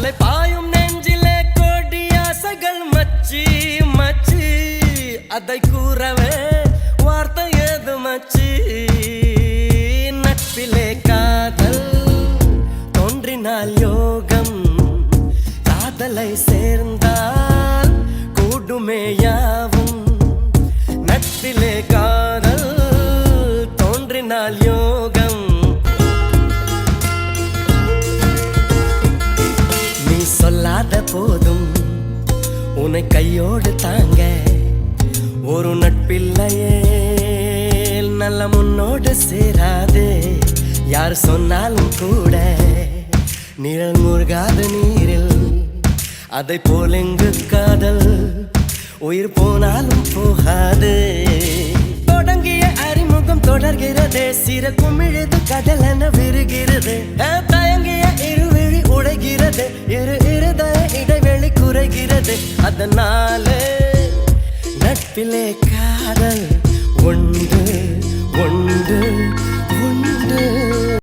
அலை பாயும் நெஞ்சிலே கோடி ஆசைகள் மச்சி மச்சி அதை கூறவே வார்த்தை ஏது மச்சி நட்பிலே காதல் தோன்றினால் யோகம் காதலை சேர்ந்தால் கூடுமே யாவும் நட்பிலே காதல் தோன்றினால் யோகம் நீ சொல்லாத போதும் உன்னை கையோடு தாங்க ஒரு நட்பில்லையே நல்ல முன்னோடு சேராது யார் சொன்னாலும் கூட நிழல் முருகாத நீரில் அதை போல் எங்கு காதல் உயிர் போனாலும் போகாது தொடங்கிய அறிமுகம் தொடர்கிறதே சிற குமிழுது கடல் என விருகிறது தயங்கிய இருவிழி உடைகிறது இருதய இடைவெளி குறைகிறது அதனாலே நட்பிலே காதல் உண்டு